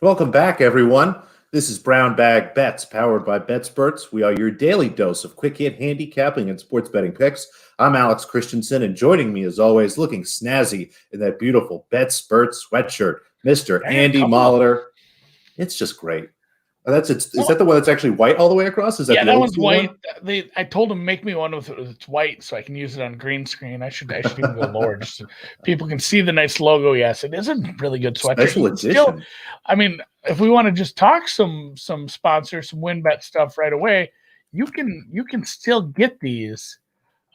Welcome back, everyone. This is Brown Bag Bets, powered by BetSperts. We are your daily dose of quick hit handicapping and sports betting picks. I'm Alex Christensen, and joining me, as always, looking snazzy in that beautiful BetSperts sweatshirt, Mr. Andy Molitor. It's just great. Is that the one that's actually white all the way across? Is that that one's white. I told them make me one with it's white so I can use it on green screen. I should even go lower just so people can see the nice logo. Yes, it is a really good sweater. Special edition. If we want to just talk some sponsors, some WinBet stuff right away, you can still get these.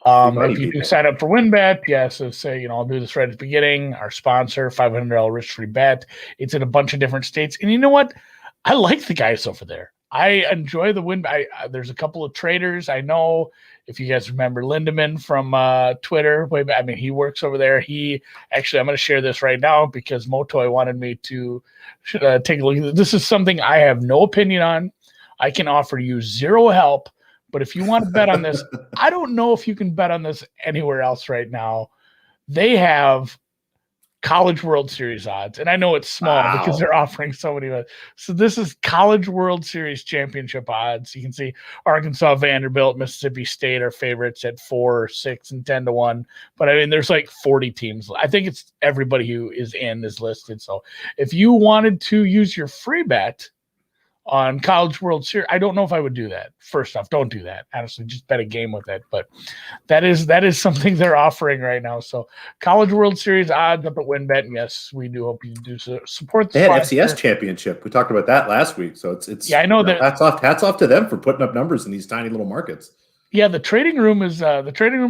If you do sign up for WinBet, so say, I'll do this right at the beginning. Our sponsor, $500 risk-free bet. It's in a bunch of different states. And you know what? I like the guys over there. I enjoy the win. There's a couple of traders. I know if you guys remember Lindemann from Twitter. He works over there. I'm going to share this right now because Motoy wanted me to take a look at this. This is something I have no opinion on. I can offer you zero help. But if you want to bet on this, I don't know if you can bet on this anywhere else right now. They have College World Series odds. And I know it's small because they're offering so many. So this is College World Series championship odds. You can see Arkansas, Vanderbilt, Mississippi State are favorites at 4, 6, and 10 to 1. But there's like 40 teams. I think it's everybody who is in is listed. So if you wanted to use your free bet on College World Series, I don't know if I would do that. First off, don't do that. Honestly, just bet a game with it. But that is something they're offering right now. So College World Series odds up at WinBet. And yes, we do hope you do support the sponsor. They had FCS championship. We talked about that last week. So it's I know that hats off to them for putting up numbers in these tiny little markets. Yeah, the trading room's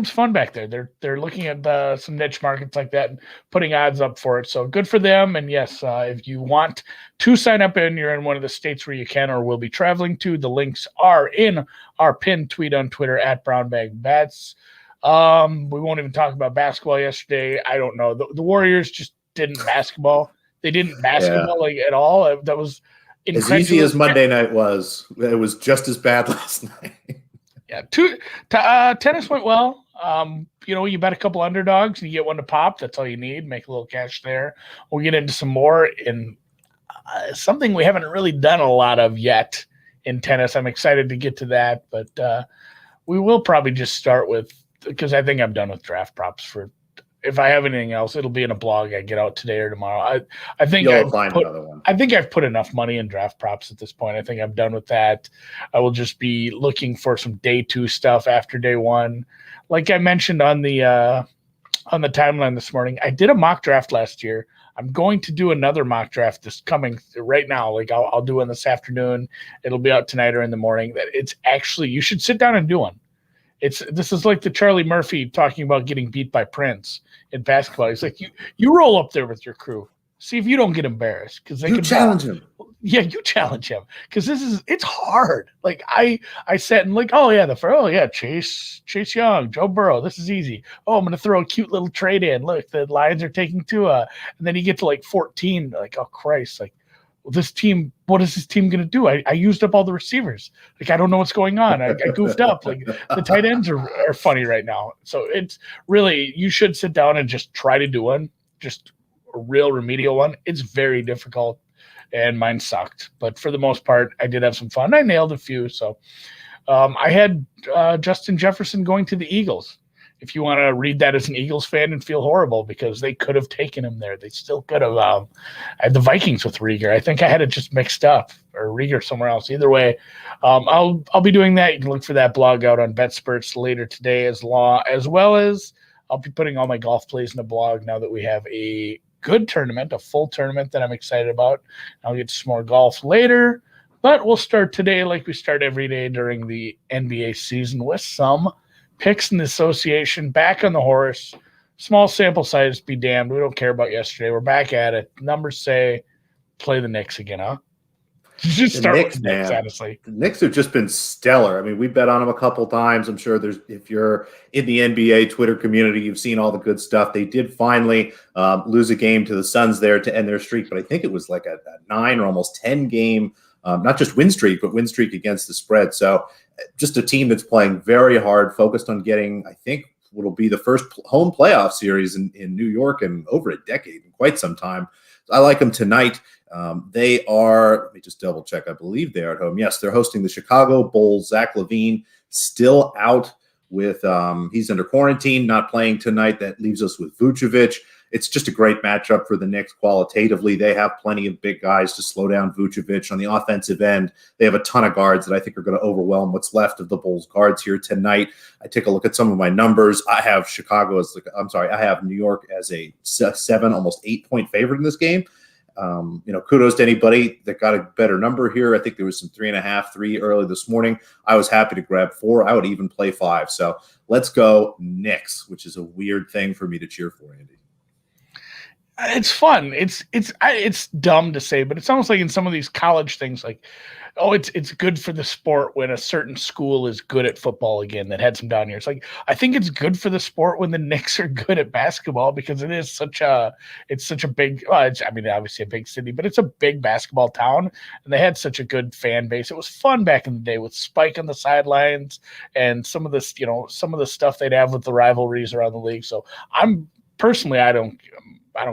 fun back there. They're looking at some niche markets like that and putting odds up for it. So good for them. And yes, if you want to sign up and you're in one of the states where you can or will be traveling to, the links are in our pinned tweet on Twitter at BrownBagBets. We won't even talk about basketball yesterday. I don't know. The Warriors just didn't basketball. They didn't basketball at all. That was as easy as Monday night was. It was just as bad last night. Yeah, tennis went well. You bet a couple underdogs and you get one to pop. That's all you need. Make a little cash there. We'll get into some more in something we haven't really done a lot of yet in tennis. I'm excited to get to that, but we will probably just start with, because I think I'm done with draft props for. If I have anything else, it'll be in a blog I get out today or tomorrow. I think you'll find another one. I think I've put enough money in draft props at this point. I think I'm done with that. I will just be looking for some day 2 stuff after day 1. Like I mentioned on the timeline this morning, I did a mock draft last year. I'm going to do another mock draft this coming right now. Like I'll do one this afternoon. It'll be out tonight or in the morning. That it's actually, you should sit down and do one. This is like the Charlie Murphy talking about getting beat by Prince in basketball. He's like, you roll up there with your crew. See if you don't get embarrassed, because they can challenge him. Yeah, you challenge him, because it's hard. Like I sat and Chase Young, Joe Burrow. This is easy. Oh, I'm gonna throw a cute little trade in. Look, the Lions are taking Tua, and then you get to like 14. Like, oh Christ, like. This team, what is this team going to do? I used up all the receivers. Like, I don't know what's going on. I goofed up. Like, the tight ends are funny right now. So it's really, you should sit down and just try to do one, just a real remedial one. It's very difficult, and mine sucked. But for the most part, I did have some fun. I nailed a few. So I had Justin Jefferson going to the Eagles. If you want to read that as an Eagles fan and feel horrible, because they could have taken him there. They still could have. I had the Vikings with Rieger. I think I had it just mixed up, or Rieger somewhere else. Either way, I'll be doing that. You can look for that blog out on BetSperts later today, as well as I'll be putting all my golf plays in the blog now that we have a good tournament, a full tournament that I'm excited about. I'll get to some more golf later, but we'll start today like we start every day during the NBA season with some picks in the association, back on the horse. Small sample size, be damned. We don't care about yesterday. We're back at it. Numbers say play the Knicks again, huh? Just start with the Knicks, honestly. The Knicks have just been stellar. I mean, we bet on them a couple times. I'm sure if you're in the NBA Twitter community, you've seen all the good stuff. They did finally lose a game to the Suns there to end their streak, but I think it was like a 9 or almost 10 game, not just win streak, but win streak against the spread. So just a team that's playing very hard, focused on getting, I think, what'll be the first home playoff series in New York in over a decade, in quite some time. I like them tonight. They are, let me just double check. I believe they are at home. Yes, they're hosting the Chicago Bulls. Zach LaVine still out with, he's under quarantine, not playing tonight. That leaves us with Vucevic. It's just a great matchup for the Knicks qualitatively. They have plenty of big guys to slow down Vucevic. On the offensive end, they have a ton of guards that I think are going to overwhelm what's left of the Bulls guards here tonight. I take a look at some of my numbers. I have I have New York as a 7, almost 8-point favorite in this game. Kudos to anybody that got a better number here. I think there was some 3.5, 3 early this morning. I was happy to grab 4. I would even play 5. So let's go Knicks, which is a weird thing for me to cheer for, Andy. It's fun. It's dumb to say, but it's almost like in some of these college things, like, oh, it's good for the sport when a certain school is good at football again that had some down years. Like, I think it's good for the sport when the Knicks are good at basketball because it's such a big. Obviously a big city, but it's a big basketball town, and they had such a good fan base. It was fun back in the day with Spike on the sidelines and some of the stuff they'd have with the rivalries around the league. So personally, I don't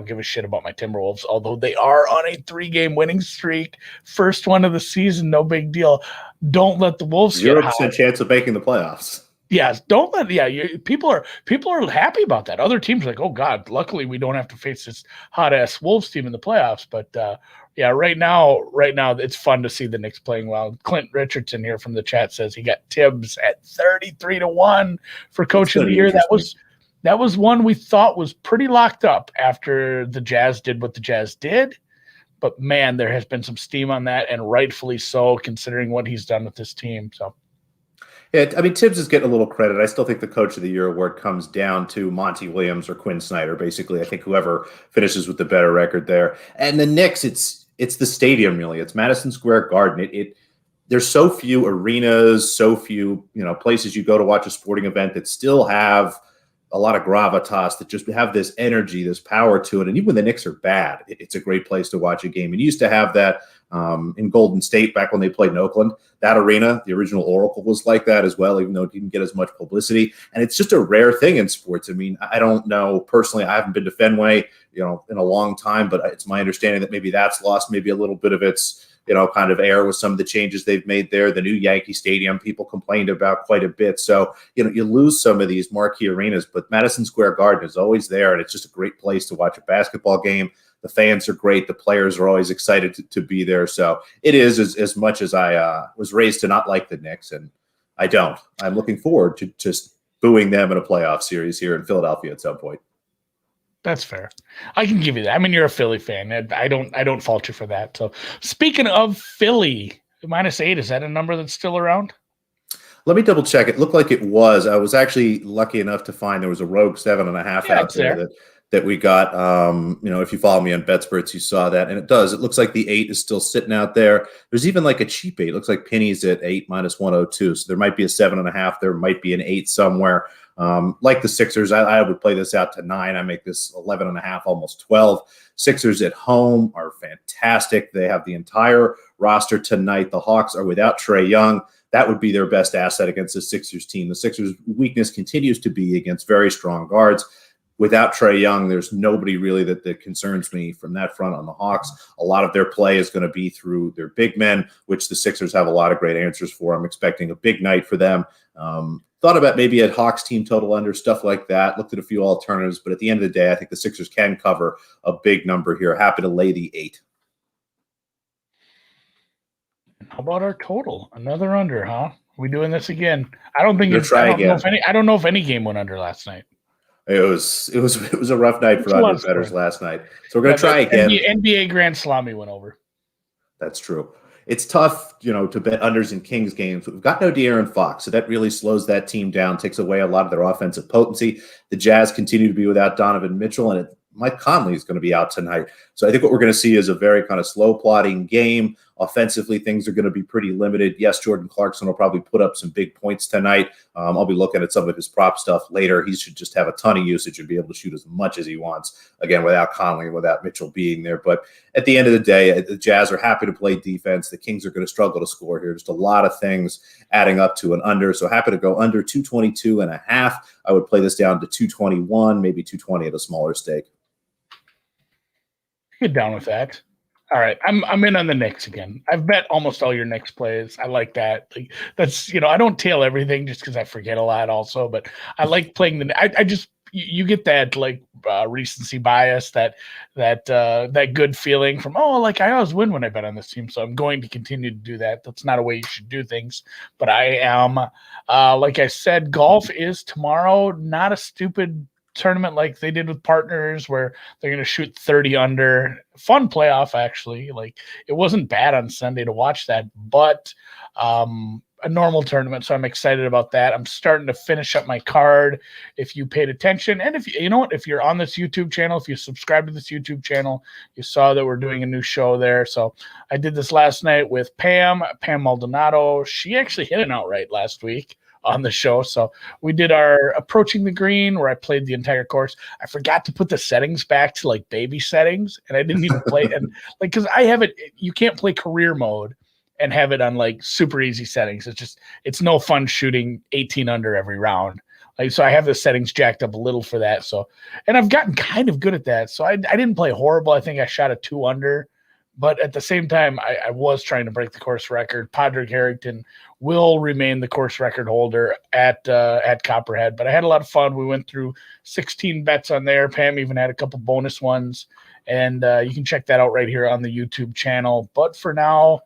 give a shit about my Timberwolves, although they are on a 3-game winning streak. First one of the season, no big deal. Don't let the Wolves get hot. 0% chance of making the playoffs. Yes, don't let. Yeah, people are happy about that. Other teams are like, oh God, luckily we don't have to face this hot ass Wolves team in the playoffs. But right now it's fun to see the Knicks playing well. Clint Richardson here from the chat says he got Tibbs at 33-1 for Coach of the Year. That was one we thought was pretty locked up after the Jazz did what the Jazz did. But, man, there has been some steam on that, and rightfully so, considering what he's done with this team. So, yeah, I mean, Tibbs is getting a little credit. I still think the Coach of the Year award comes down to Monty Williams or Quinn Snyder, basically. I think whoever finishes with the better record there. And the Knicks, it's the stadium, really. It's Madison Square Garden. There's so few arenas, so few places you go to watch a sporting event that still have – a lot of gravitas, that just have this energy, this power to it. And even when the Knicks are bad, it's a great place to watch a game. And you used to have that in Golden State back when they played in Oakland. That arena, the original Oracle, was like that as well, even though it didn't get as much publicity. And it's just a rare thing in sports. I mean, I don't know personally. I haven't been to Fenway, in a long time, but it's my understanding that maybe that's lost maybe a little bit of its kind of air with some of the changes they've made there. The new Yankee Stadium, people complained about quite a bit. So, you lose some of these marquee arenas, but Madison Square Garden is always there, and it's just a great place to watch a basketball game. The fans are great. The players are always excited to be there. So it is as much as I was raised to not like the Knicks, and I don't. I'm looking forward to just booing them in a playoff series here in Philadelphia at some point. That's fair. I can give you that. I mean, you're a Philly fan. I don't fault you for that. So, speaking of Philly, -8, is that a number that's still around? Let me double check. It looked like it was. I was actually lucky enough to find there was a rogue 7.5 out there that we got. If you follow me on BetSperts, you saw that, and it does. It looks like the 8 is still sitting out there. There's even like a cheap 8. It looks like Penny's at 8 -102. So there might be a 7.5. There might be an 8 somewhere. Like the Sixers, I would play this out to 9. I make this 11.5, almost 12. Sixers at home are fantastic. They have the entire roster tonight. The Hawks are without Trae Young. That would be their best asset against the Sixers team. The Sixers' weakness continues to be against very strong guards. Without Trae Young, there's nobody really that concerns me from that front on the Hawks. A lot of their play is going to be through their big men, which the Sixers have a lot of great answers for. I'm expecting a big night for them. Thought about maybe a Hawks team total under, stuff like that. Looked at a few alternatives, but at the end of the day, I think the Sixers can cover a big number here. Happy to lay the 8. How about our total? Another under, huh? Are we doing this again? I don't think I don't know if any game went under last night. It was a rough night for under bettors last night. So we're going to try again. NBA Grand Slammy went over. That's true. It's tough, to bet unders in Kings games. We've got no De'Aaron Fox, so that really slows that team down, takes away a lot of their offensive potency. The Jazz continue to be without Donovan Mitchell, and Mike Conley is going to be out tonight. So I think what we're going to see is a very kind of slow plotting game. Offensively, things are going to be pretty limited. Yes, Jordan Clarkson will probably put up some big points tonight. I'll be looking at some of his prop stuff later. He should just have a ton of usage and be able to shoot as much as he wants, again, without Conley and without Mitchell being there. But at the end of the day, the Jazz are happy to play defense. The Kings are going to struggle to score here. Just a lot of things adding up to an under. So happy to go under 222.5. I would play this down to 221, maybe 220 at a smaller stake. Get down with that. All right, I'm in on the Knicks again. I've bet almost all your Knicks plays. I like that. Like, that's I don't tail everything just because I forget a lot also, but I like playing I just you get that like recency bias, that good feeling from like I always win when I bet on this team, so I'm going to continue to do that. That's not a way you should do things, but I am like I said, golf is tomorrow. Not a stupid tournament like they did with partners where they're going to shoot 30 under. Fun playoff, actually. Like, it wasn't bad on Sunday to watch that, but a normal tournament, so I'm excited about that. I'm starting to finish up my card. If you paid attention, and if you know what, if you're on this YouTube channel, if you subscribe to this YouTube channel, you saw that we're doing a new show there. So I did this last night with Pam Maldonado. She actually hit an outright last week on the show. So we did our approaching the green where I played the entire course. I forgot to put the settings back to like baby settings, and I didn't even play and like, cause I have it, you can't play career mode and have it on like super easy settings. It's no fun shooting 18 under every round. Like, so I have the settings jacked up a little for that. So, and I've gotten kind of good at that. So I didn't play horrible. I think I shot a 2 under. But at the same time, I was trying to break the course record. Padraig Harrington will remain the course record holder at Copperhead. But I had a lot of fun. We went through 16 bets on there. Pam even had a couple bonus ones. And you can check that out right here on the YouTube channel. But for now,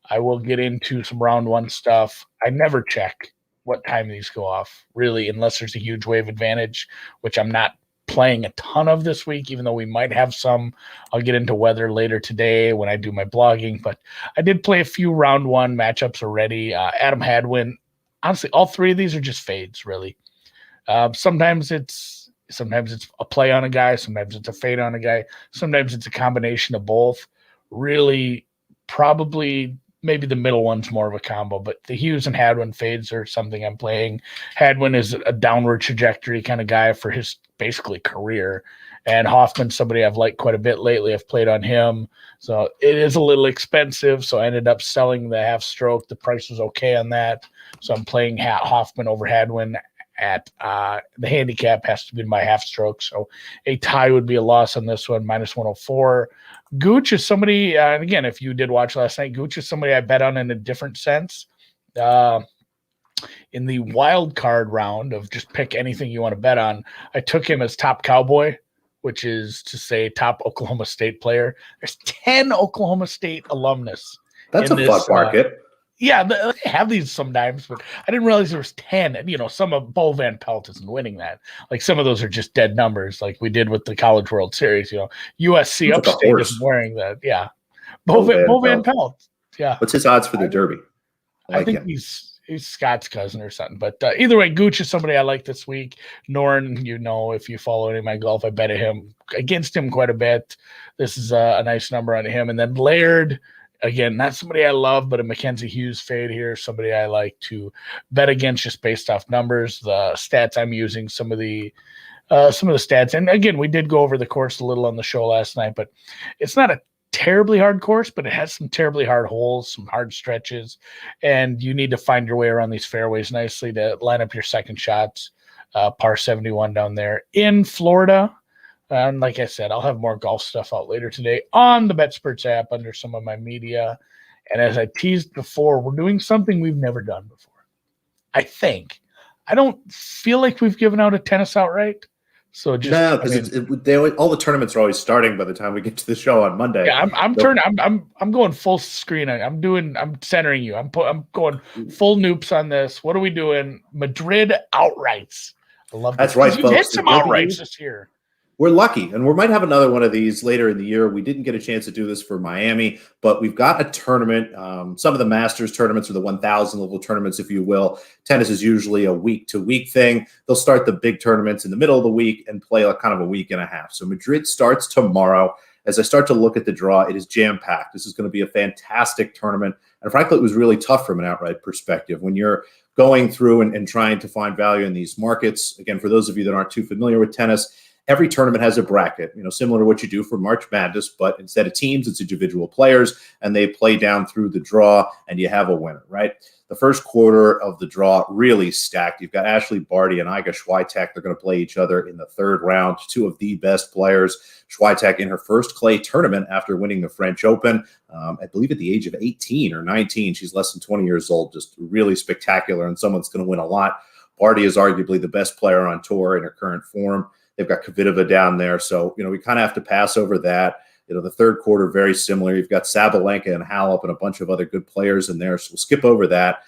I will get into some round one stuff. I never check what time these go off, really, unless there's a huge wave advantage, which I'm not playing a ton of this week, even though we might have some. I'll get into weather later today when I do my blogging, but I did play a few round one matchups already. Adam Hadwin, honestly, all three of these are just fades, really. Sometimes it's a play on a guy, sometimes it's a fade on a guy, sometimes it's a combination of both. Really, probably maybe the middle one's more of a combo, but the Hughes and Hadwin fades are something I'm playing. Hadwin is a downward trajectory kind of guy for his basically career. And Hoffman, somebody I've liked quite a bit lately. I've played on him. So it is a little expensive. So I ended up selling the half stroke. The price was okay on that. So I'm playing Hoffman over Hadwin at the handicap has to be my half stroke. So a tie would be a loss on this one, minus 104. Gooch is somebody, and again, if you did watch last night, Gooch is somebody I bet on in a different sense. In the wild card round of just pick anything you want to bet on, I took him as top Cowboy, which is to say top Oklahoma State player. There's 10 Oklahoma State alumnus. That's a fun market. Yeah, they have these sometimes, but I didn't realize there was 10. And, some of Bo Van Pelt isn't winning that. Like, some of those are just dead numbers, like we did with the College World Series. USC Upstate is wearing that. Yeah. Bo Van Pelt. Yeah. What's his odds for the Derby? I think he's Scott's cousin or something. But either way, Gooch is somebody I like this week. Norn, if you follow any of my golf, I bet against him quite a bit. This is a nice number on him. And then Laird, again, not somebody I love, but a Mackenzie Hughes fade here, somebody I like to bet against just based off numbers. The stats I'm using, some of the stats. And again, we did go over the course a little on the show last night, but it's not a terribly hard course, but it has some terribly hard holes, some hard stretches, and you need to find your way around these fairways nicely to line up your second shots. Par 71 down there in Florida. And like I said, I'll have more golf stuff out later today on the BetSperts app under some of my media. And as I teased before, we're doing something we've never done before. I think. I don't feel like we've given out a tennis outright. So just no, because all the tournaments are always starting by the time we get to the show on Monday. Yeah, I'm going full screen. I'm centering you. I'm going full noops on this. What are we doing? Madrid outrights. I love that's right, you folks. Hit some outrights this year. We're lucky, and we might have another one of these later in the year. We didn't get a chance to do this for Miami, but we've got a tournament. Some of the Masters tournaments or the 1,000 level tournaments, if you will. Tennis is usually a week-to-week thing. They'll start the big tournaments in the middle of the week and play kind of a week and a half. So Madrid starts tomorrow. As I start to look at the draw, it is jam-packed. This is going to be a fantastic tournament, and frankly, it was really tough from an outright perspective. When you're going through and trying to find value in these markets, again, for those of you that aren't too familiar with tennis, every tournament has a bracket, similar to what you do for March Madness, but instead of teams, it's individual players, and they play down through the draw, and you have a winner, right? The first quarter of the draw really stacked. You've got Ashley Barty and Iga Swiatek. They're going to play each other in the third round, two of the best players. Swiatek in her first clay tournament after winning the French Open, I believe at the age of 18 or 19. She's less than 20 years old, just really spectacular and someone that's going to win a lot. Barty is arguably the best player on tour in her current form. They've got Kvitova down there. So, we kind of have to pass over that. The third quarter, very similar. You've got Sabalenka and Halep and a bunch of other good players in there. So we'll skip over that.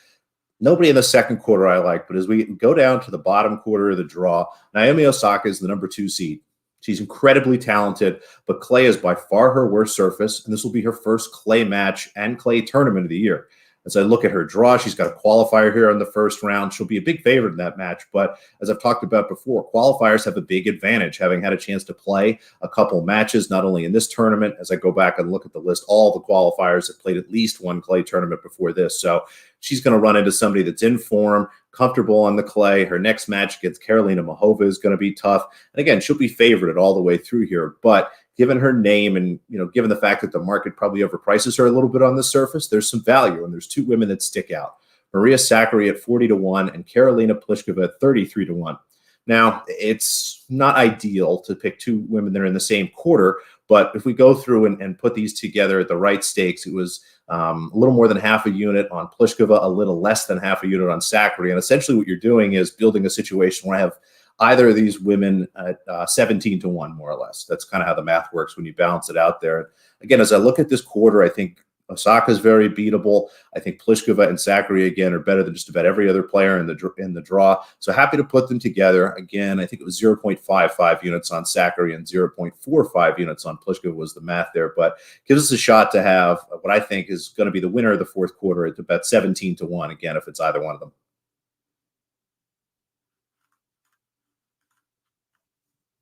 Nobody in the second quarter I like, but as we go down to the bottom quarter of the draw, Naomi Osaka is the number 2 seed. She's incredibly talented, but clay is by far her worst surface, and this will be her first clay match and clay tournament of the year. As I look at her draw, she's got a qualifier here in the first round. She'll be a big favorite in that match. But as I've talked about before, qualifiers have a big advantage, having had a chance to play a couple matches, not only in this tournament. As I go back and look at the list, all the qualifiers have played at least one clay tournament before this. So she's going to run into somebody that's in form, comfortable on the clay. Her next match against Karolina Muchova is going to be tough. And again, she'll be favorited all the way through here. But given her name and, given the fact that the market probably overprices her a little bit on the surface, there's some value. And there's two women that stick out. Maria Sakkari at 40-1 and Karolina Pliskova at 33-1. Now, it's not ideal to pick two women that are in the same quarter, but if we go through and put these together at the right stakes, it was a little more than half a unit on Pliskova, a little less than half a unit on Sakkari. And essentially what you're doing is building a situation where I have either of these women at 17-1, more or less. That's kind of how the math works when you balance it out there. Again, as I look at this quarter, I think Osaka is very beatable. I think Pliskova and Sakkari, again, are better than just about every other player in the draw. So happy to put them together. Again, I think it was 0.55 units on Sakkari and 0.45 units on Pliskova was the math there. But gives us a shot to have what I think is going to be the winner of the fourth quarter at about 17-1, again, if it's either one of them.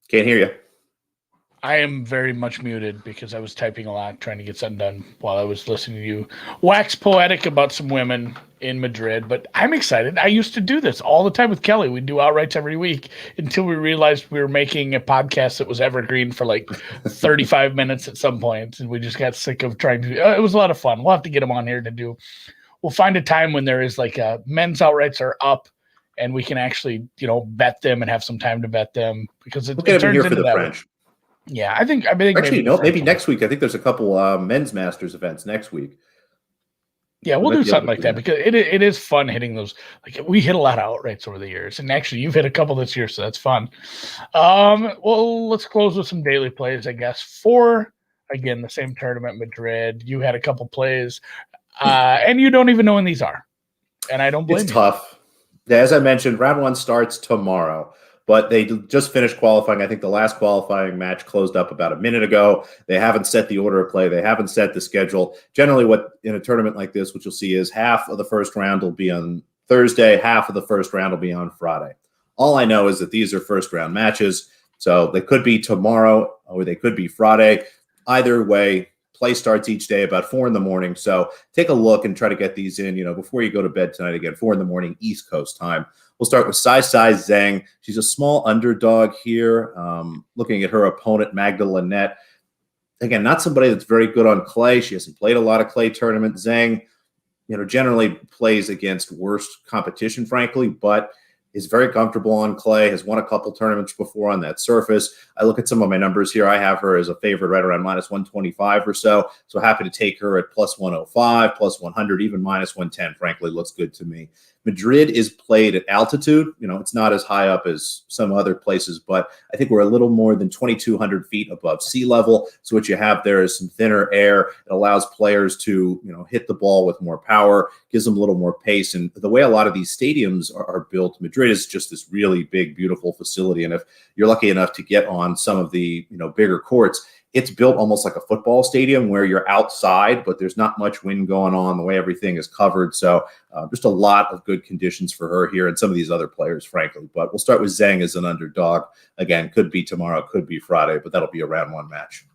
Can't hear you. I am very much muted because I was typing a lot, trying to get something done while I was listening to you wax poetic about some women in Madrid. But I'm excited. I used to do this all the time with Kelly. We'd do outrights every week until we realized we were making a podcast that was evergreen for like 35 minutes at some point. And we just got sick of trying to do it. Was a lot of fun. We'll have to get them on here to do. We'll find a time when there is like men's outrights are up, and we can actually, bet them and have some time to bet them because it turns here into for the that French. Yeah, I think actually maybe next week. I think there's a couple men's Masters events next week. Yeah, we'll do something like that because it is fun hitting those. Like we hit a lot of outrights over the years, and actually you've hit a couple this year, so that's fun. Well, let's close with some daily plays, I guess. For again the same tournament, Madrid. You had a couple plays, and you don't even know when these are, and I don't blame you. It's tough. Yeah, as I mentioned, round 1 starts tomorrow, but they just finished qualifying. I think the last qualifying match closed up about a minute ago. They haven't set the order of play. They haven't set the schedule. Generally, what in a tournament like this, what you'll see is half of the first round will be on Thursday, half of the first round will be on Friday. All I know is that these are first round matches, so they could be tomorrow or they could be Friday. Either way, play starts each day about 4 a.m. So take a look and try to get these in, before you go to bed tonight. Again, 4 a.m. East Coast time. We'll start with Sai Zhang. She's a small underdog here. Looking at her opponent, Magda Linette. Again, not somebody that's very good on clay. She hasn't played a lot of clay tournaments. Zhang, generally plays against worse competition, frankly, but is very comfortable on clay, has won a couple tournaments before on that surface. I look at some of my numbers here. I have her as a favorite right around minus 125 or so. So happy to take her at plus 105, plus 100, even minus 110, frankly, looks good to me. Madrid is played at altitude. It's not as high up as some other places, but I think we're a little more than 2,200 feet above sea level. So what you have there is some thinner air. It allows players to, hit the ball with more power, gives them a little more pace. And the way a lot of these stadiums are built, Madrid is just this really big, beautiful facility. And if you're lucky enough to get on some of the, bigger courts, it's built almost like a football stadium where you're outside, but there's not much wind going on, the way everything is covered. So just a lot of good conditions for her here and some of these other players, frankly. But we'll start with Zhang as an underdog. Again, could be tomorrow, could be Friday, but that'll be a round 1 match.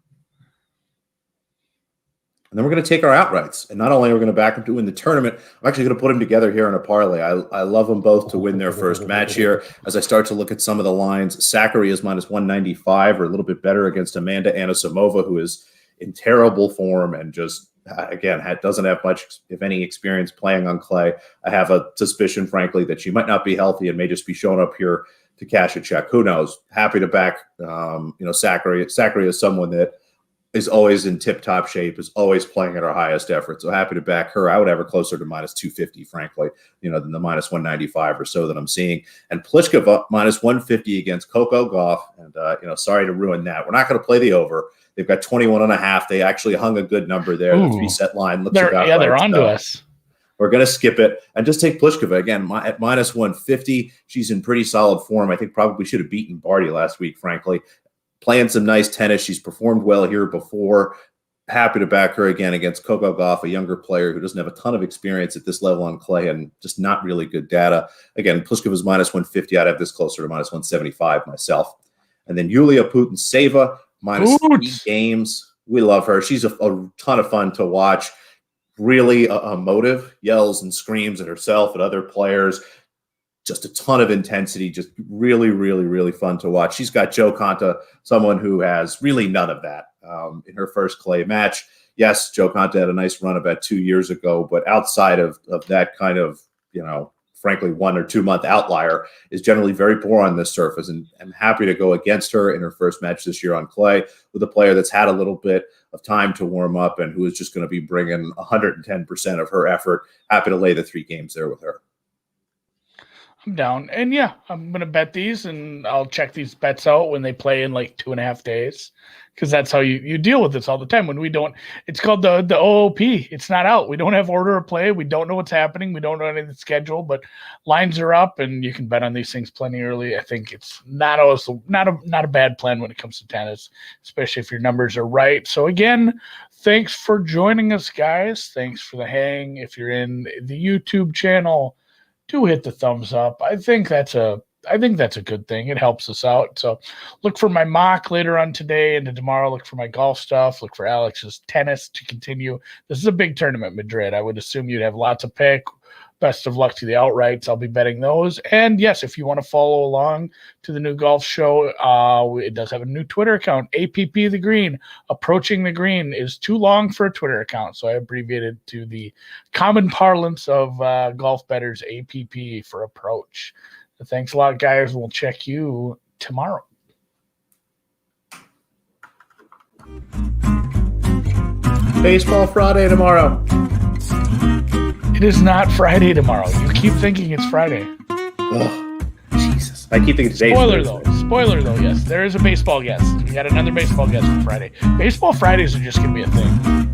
And then we're going to take our outrights. And not only are we going to back them to win the tournament, I'm actually going to put them together here in a parlay. I love them both to win their first match here. As I start to look at some of the lines, Sakkari is minus 195 or a little bit better against Amanda Anisimova, who is in terrible form and just, again, doesn't have much, if any, experience playing on clay. I have a suspicion, frankly, that she might not be healthy and may just be showing up here to cash a check. Who knows? Happy to back, Sakkari. Sakkari is someone that is always in tip-top shape, is always playing at her highest effort. So happy to back her. I would have her closer to minus 250, frankly, than the minus 195 or so that I'm seeing. And Pliskova minus 150 against Coco Gauff. And, sorry to ruin that. We're not going to play the over. They've got 21.5. They actually hung a good number there. The 3-set line looks about right. They're on to us. We're going to skip it and just take Pliskova again at minus 150. She's in pretty solid form. I think probably should have beaten Barty last week, frankly. Playing some nice tennis. She's performed well here before. Happy to back her again against Coco Gauff, a younger player who doesn't have a ton of experience at this level on clay and just not really good data. Again, Pliskova's minus 150. I'd have this closer to minus 175 myself. And then Yulia Putintseva, minus 3 games. We love her. She's a ton of fun to watch. Really emotive, yells and screams at herself, at other players. Just a ton of intensity, just really, really, really fun to watch. She's got Jo Konta, someone who has really none of that in her first clay match. Yes, Jo Konta had a nice run about 2 years ago, but outside of that kind of, frankly, 1 or 2 month outlier, is generally very poor on this surface. And I'm happy to go against her in her first match this year on clay with a player that's had a little bit of time to warm up and who is just going to be bringing 110% of her effort. Happy to lay the 3 games there with her. I'm down. And yeah, I'm going to bet these and I'll check these bets out when they play in like 2.5 days. Because that's how you deal with this all the time. When we don't, it's called the OOP. It's not out. We don't have order of play. We don't know what's happening. We don't know any of the schedule, but lines are up and you can bet on these things plenty early. I think it's not a bad plan when it comes to tennis, especially if your numbers are right. So again, thanks for joining us, guys. Thanks for the hang. If you're in the YouTube channel, do hit the thumbs up. I think that's a good thing. It helps us out. So look for my mock later on today and tomorrow. Look for my golf stuff. Look for Alex's tennis to continue. This is a big tournament, Madrid. I would assume you'd have lots of pick. Best of luck to the outrights. I'll be betting those. And yes, if you want to follow along to the new golf show, it does have a new Twitter account, APP The Green. Approaching the Green is too long for a Twitter account, so I abbreviated to the common parlance of golf bettors, APP for approach. So thanks a lot, guys. We'll check you tomorrow. Baseball Friday tomorrow. It is not Friday tomorrow. You keep thinking it's Friday. Oh, Jesus. I keep thinking today's Spoiler though, yes. There is a baseball guest. We got another baseball guest for Friday. Baseball Fridays are just going to be a thing.